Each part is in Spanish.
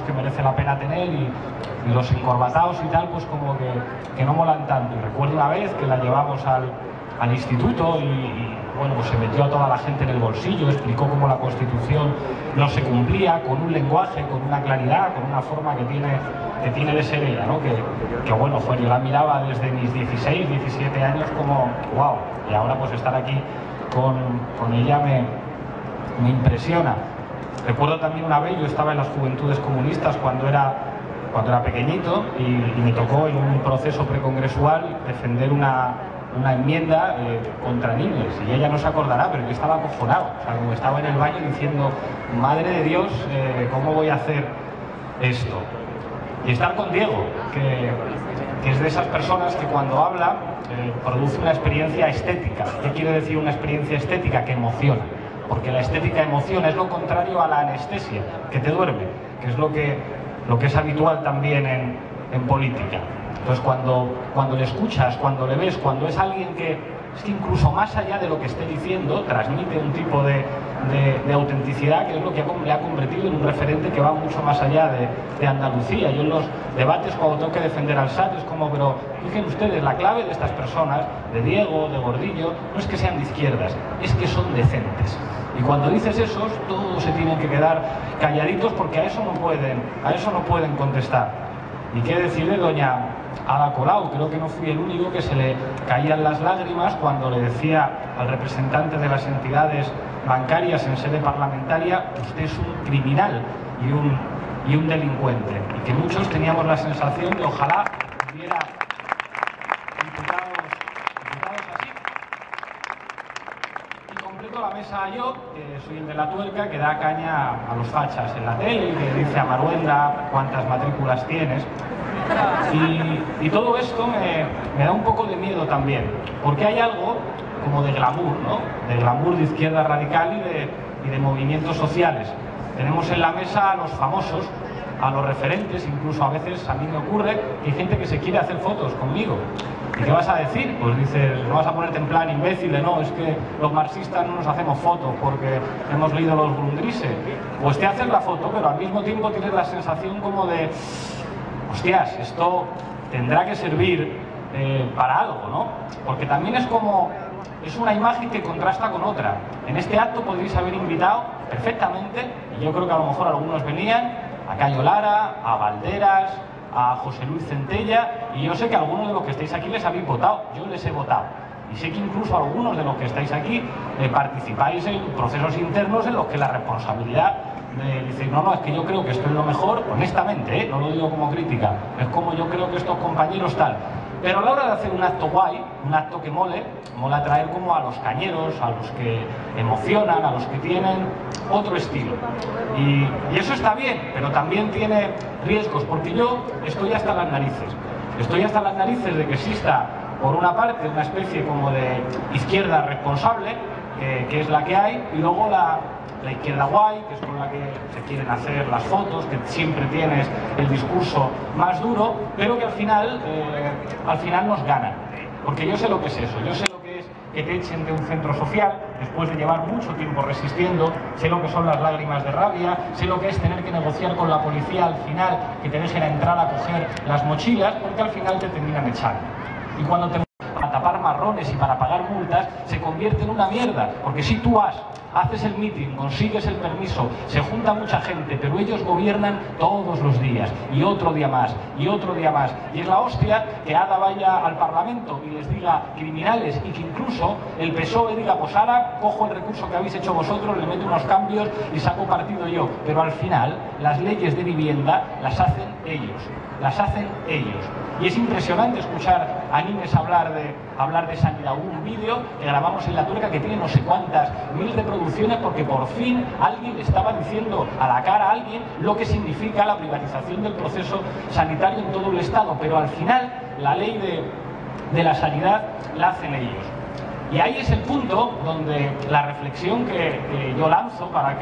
que merece la pena tener y los encorbatados y tal, pues como que no molan tanto. Y recuerdo una vez que la llevamos al instituto y bueno, pues se metió a toda la gente en el bolsillo, explicó cómo la Constitución no se cumplía, con un lenguaje, con una claridad, con una forma que tiene de ser ella, ¿no? Que bueno, yo la miraba desde mis 16, 17 años como wow, y ahora pues estar aquí con ella me impresiona. Recuerdo también una vez, yo estaba en las Juventudes Comunistas cuando era pequeñito y me tocó en un proceso precongresual defender una enmienda contra niños, y ella no se acordará, pero yo estaba acojonado, o sea, como estaba en el baño diciendo, madre de Dios, ¿cómo voy a hacer esto? Y estar con Diego, que es de esas personas que cuando habla produce una experiencia estética. ¿Qué quiere decir una experiencia estética? Que emociona. Porque la estética emociona, es lo contrario a la anestesia, que te duerme, que es lo que es habitual también en política. Entonces cuando le escuchas, cuando le ves, cuando es alguien que es que incluso más allá de lo que esté diciendo, transmite un tipo de autenticidad que es lo que le ha convertido en un referente que va mucho más allá de Andalucía. Yo en los debates, cuando tengo que defender al SAT, es como, pero fíjense ustedes, la clave de estas personas, de Diego, de Gordillo, no es que sean de izquierdas, es que son decentes. Y cuando dices eso, todos se tienen que quedar calladitos porque a eso no pueden contestar. ¿Y qué decir de doña Ada Colau? Creo que no fui el único que se le caían las lágrimas cuando le decía al representante de las entidades bancarias en sede parlamentaria, usted es un criminal y un delincuente. Y que muchos teníamos la sensación de ojalá hubiera diputados así. Y completo la mesa yo, que soy el de la tuerca, que da caña a los fachas en la tele y que dice a Maruenda cuántas matrículas tienes. Y todo esto me da un poco de miedo también, porque hay algo como de glamour, ¿no? De glamour de izquierda radical y de movimientos sociales. Tenemos en la mesa a los famosos, a los referentes, incluso a veces a mí me ocurre que hay gente que se quiere hacer fotos conmigo. ¿Y qué vas a decir? Pues dices, no vas a ponerte en plan imbécil de no, es que los marxistas no nos hacemos fotos porque hemos leído los Grundrisse. Pues te haces la foto, pero al mismo tiempo tienes la sensación como de hostias, esto tendrá que servir para algo, ¿no? Porque también es una imagen que contrasta con otra. En este acto podríais haber invitado perfectamente, y yo creo que a lo mejor algunos venían, a Cayo Lara, a Valderas, a José Luis Centella, y yo sé que algunos de los que estáis aquí les habéis votado, yo les he votado. Y sé que incluso algunos de los que estáis aquí participáis en procesos internos en los que la responsabilidad de decir, no, es que yo creo que esto es lo mejor, honestamente, no lo digo como crítica, es como yo creo que estos compañeros tal. Pero a la hora de hacer un acto guay, un acto que mola traer como a los cañeros, a los que emocionan, a los que tienen otro estilo. Y eso está bien, pero también tiene riesgos, porque yo estoy hasta las narices. Estoy hasta las narices de que exista, por una parte, una especie como de izquierda responsable, que es la que hay, y luego la izquierda guay, que es con la que se quieren hacer las fotos, que siempre tienes el discurso más duro, pero que al final nos ganan. Porque yo sé lo que es eso, yo sé lo que es que te echen de un centro social después de llevar mucho tiempo resistiendo, sé lo que son las lágrimas de rabia, sé lo que es tener que negociar con la policía al final, que te dejen entrar a coger las mochilas, porque al final te terminan echando. Y cuando te para tapar marrones y para pagar multas, se convierte en una mierda, porque si tú haces el mitin, consigues el permiso, se junta mucha gente, pero ellos gobiernan todos los días, y otro día más, y otro día más, y es la hostia que Ada vaya al Parlamento y les diga criminales, y que incluso el PSOE diga, pues ahora cojo el recurso que habéis hecho vosotros, le meto unos cambios y saco partido yo, pero al final las leyes de vivienda las hacen ellos. Y es impresionante escuchar a Nines hablar de sanidad. Hubo un vídeo que grabamos en La Tuerca que tiene no sé cuántas mil reproducciones porque por fin alguien le estaba diciendo a la cara a alguien lo que significa la privatización del proceso sanitario en todo el Estado. Pero al final la ley de la sanidad la hacen ellos. Y ahí es el punto donde la reflexión que yo lanzo para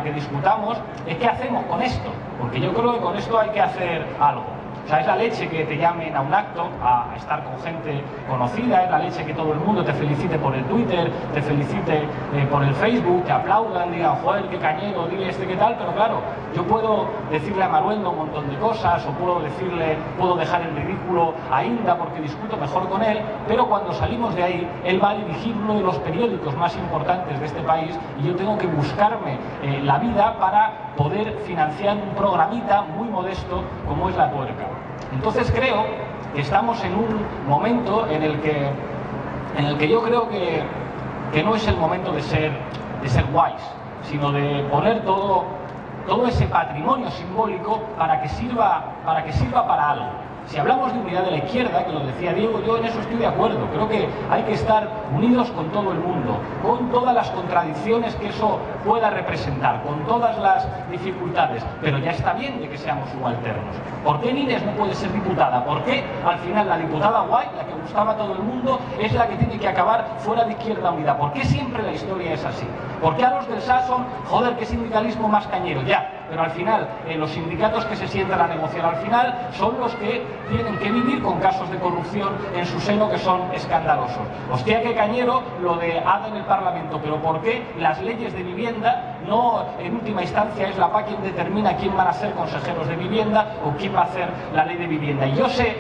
que discutamos es qué hacemos con esto, porque yo creo que con esto hay que hacer algo. O sea, es la leche que te llamen a un acto, a estar con gente conocida, es la leche que todo el mundo te felicite por el Twitter, te felicite por el Facebook, te aplaudan, digan, joder, qué cañero, dile qué tal, pero claro, yo puedo decirle a Maruenda un montón de cosas, o puedo dejar en ridículo a Inda porque discuto mejor con él, pero cuando salimos de ahí, él va a dirigir uno de los periódicos más importantes de este país y yo tengo que buscarme la vida para poder financiar un programita muy modesto como es La Tuerca. Entonces creo que estamos en un momento en el que yo creo que no es el momento de ser guays, sino de poner todo ese patrimonio simbólico para que sirva para algo. Si hablamos de unidad de la izquierda, que lo decía Diego, yo en eso estoy de acuerdo. Creo que hay que estar unidos con todo el mundo, con todas las contradicciones que eso pueda representar, con todas las dificultades. Pero ya está bien de que seamos subalternos. ¿Por qué Inés no puede ser diputada? ¿Por qué al final la diputada guay, la que gustaba a todo el mundo, es la que tiene que acabar fuera de Izquierda Unida? ¿Por qué siempre la historia es así? ¿Por qué a los del SAS son, joder, qué sindicalismo más cañero? Ya, pero al final, los sindicatos que se sientan a negociar al final son los que tienen que vivir con casos de corrupción en su seno que son escandalosos. Hostia, qué cañero lo de ADA en el Parlamento, pero ¿por qué las leyes de vivienda no, en última instancia, es la PA quien determina quién van a ser consejeros de vivienda o quién va a hacer la ley de vivienda? Y yo sé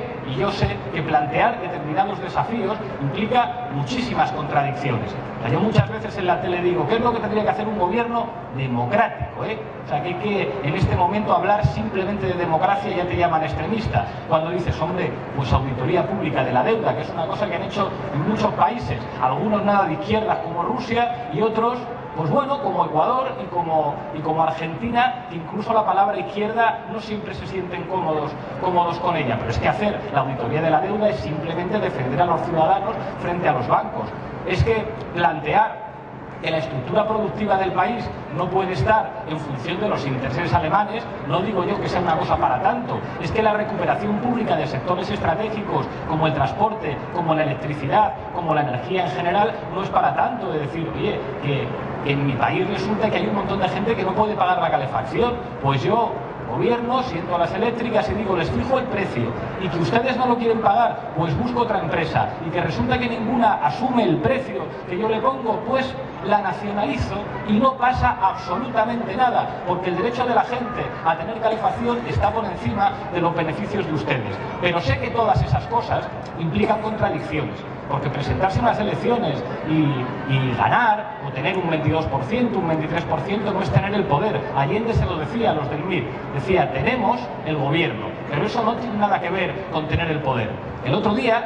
que plantear determinados desafíos implica muchísimas contradicciones. O sea, yo muchas veces en la tele digo, ¿qué es lo que tendría que hacer un gobierno democrático? O sea, que en este momento hablar simplemente de democracia ya te llaman extremista. Cuando dices, hombre, pues auditoría pública de la deuda, que es una cosa que han hecho en muchos países, algunos nada de izquierdas como Rusia y otros, pues bueno, como Ecuador y como Argentina, incluso la palabra izquierda no siempre se sienten cómodos con ella. Pero es que hacer la auditoría de la deuda es simplemente defender a los ciudadanos frente a los bancos. Es que plantear que la estructura productiva del país no puede estar en función de los intereses alemanes, no digo yo que sea una cosa para tanto, es que la recuperación pública de sectores estratégicos como el transporte, como la electricidad, como la energía en general, no es para tanto. De decir, oye, que en mi país resulta que hay un montón de gente que no puede pagar la calefacción, pues yo gobierno, siento a las eléctricas y digo, les fijo el precio, y que ustedes no lo quieren pagar, pues busco otra empresa, y que resulta que ninguna asume el precio que yo le pongo, pues la nacionalizo y no pasa absolutamente nada, porque el derecho de la gente a tener calefacción está por encima de los beneficios de ustedes. Pero sé que todas esas cosas implican contradicciones, porque presentarse a unas elecciones y ganar, o tener un 22%, un 23%, no es tener el poder. Allende se lo decía a los del MIR, decía, tenemos el gobierno, pero eso no tiene nada que ver con tener el poder. El otro día,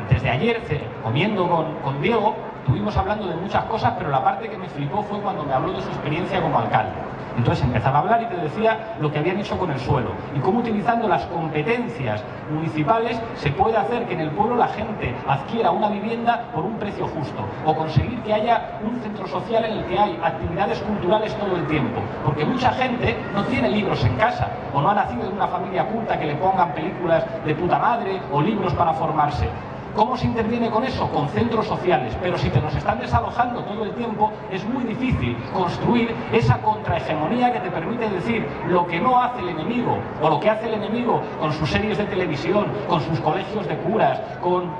antes de ayer, comiendo con Diego, estuvimos hablando de muchas cosas, pero la parte que me flipó fue cuando me habló de su experiencia como alcalde. Entonces empezaba a hablar y te decía lo que habían hecho con el suelo y cómo utilizando las competencias municipales se puede hacer que en el pueblo la gente adquiera una vivienda por un precio justo, o conseguir que haya un centro social en el que hay actividades culturales todo el tiempo, porque mucha gente no tiene libros en casa, o no ha nacido en una familia culta que le pongan películas de puta madre o libros para formarse. ¿Cómo se interviene con eso? Con centros sociales. Pero si te nos están desalojando todo el tiempo, es muy difícil construir esa contrahegemonía que te permite decir lo que no hace el enemigo, o lo que hace el enemigo con sus series de televisión, con sus colegios de curas, con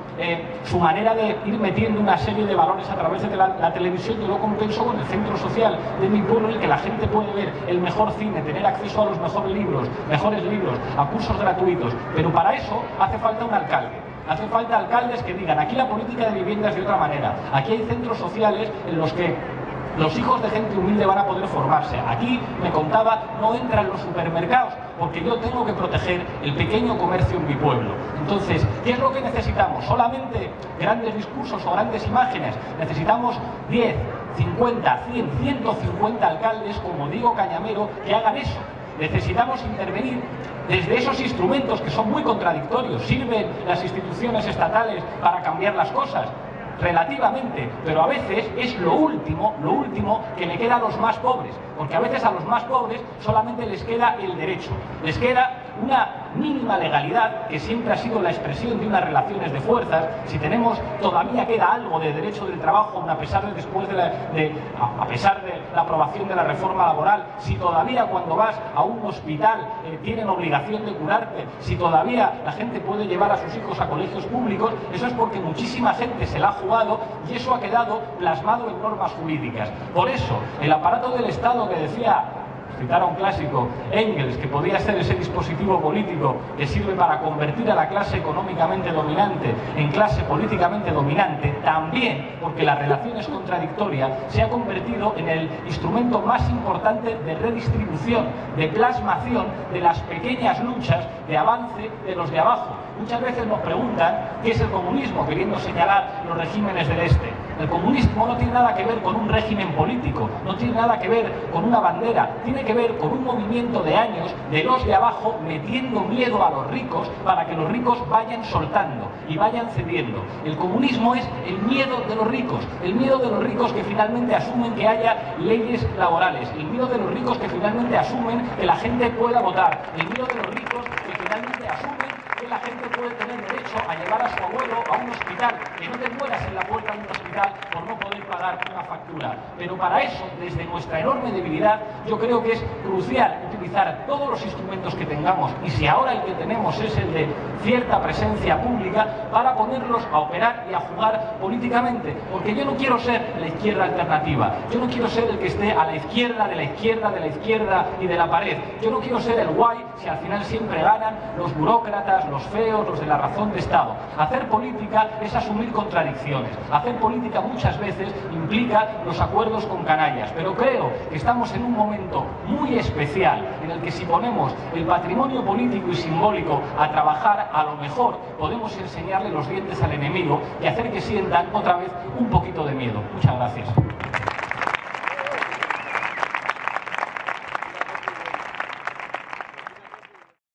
su manera de ir metiendo una serie de valores a través de la televisión. Yo lo compenso con el centro social de mi pueblo, en el que la gente puede ver el mejor cine, tener acceso a los mejores libros, a cursos gratuitos. Pero para eso hace falta un alcalde. Hace falta alcaldes que digan, aquí la política de vivienda es de otra manera, aquí hay centros sociales en los que los hijos de gente humilde van a poder formarse. Aquí, me contaba, no entran los supermercados, porque yo tengo que proteger el pequeño comercio en mi pueblo. Entonces, ¿qué es lo que necesitamos? ¿Solamente grandes discursos o grandes imágenes? Necesitamos 10, 50, 100, 150 alcaldes, como digo Cañamero, que hagan eso. Necesitamos intervenir desde esos instrumentos que son muy contradictorios. ¿Sirven las instituciones estatales para cambiar las cosas? Relativamente, pero a veces es lo último que le queda a los más pobres, porque a veces a los más pobres solamente les queda el derecho, les queda una mínima legalidad que siempre ha sido la expresión de unas relaciones de fuerzas, si todavía queda algo de derecho del trabajo a pesar de la aprobación de la reforma laboral, si todavía cuando vas a un hospital tienen obligación de curarte, si todavía la gente puede llevar a sus hijos a colegios públicos, eso es porque muchísima gente se la ha jugado y eso ha quedado plasmado en normas jurídicas. Por eso, el aparato del Estado que decía, citar a un clásico, Engels, que podía ser ese dispositivo político que sirve para convertir a la clase económicamente dominante en clase políticamente dominante, también, porque la relación es contradictoria, se ha convertido en el instrumento más importante de redistribución, de plasmación de las pequeñas luchas de avance de los de abajo. Muchas veces nos preguntan qué es el comunismo, queriendo señalar los regímenes del Este. El comunismo no tiene nada que ver con un régimen político, no tiene nada que ver con una bandera, tiene que ver con un movimiento de años de los de abajo metiendo miedo a los ricos para que los ricos vayan soltando y vayan cediendo. El comunismo es el miedo de los ricos, el miedo de los ricos que finalmente asumen que haya leyes laborales, el miedo de los ricos que finalmente asumen que la gente pueda votar, el miedo de los ricos que finalmente asumen que la gente puede tener derecho a llevar a su abuelo a un hospital, que no te mueras en la puerta de un hospital por no poder pagar una factura. Pero para eso, desde nuestra enorme debilidad, yo creo que es crucial utilizar todos los instrumentos que tengamos, y si ahora el que tenemos es el de cierta presencia pública, para ponerlos a operar y a jugar políticamente. Porque yo no quiero ser la izquierda alternativa, yo no quiero ser el que esté a la izquierda, de la izquierda, de la izquierda y de la pared. Yo no quiero ser el guay si al final siempre ganan los burócratas, los feos, los de la razón de Estado. Hacer política es asumir contradicciones. Hacer política muchas veces implica los acuerdos con canallas, pero creo que estamos en un momento muy especial en el que si ponemos el patrimonio político y simbólico a trabajar, a lo mejor podemos enseñarle los dientes al enemigo y hacer que sientan otra vez un poquito de miedo. Muchas gracias.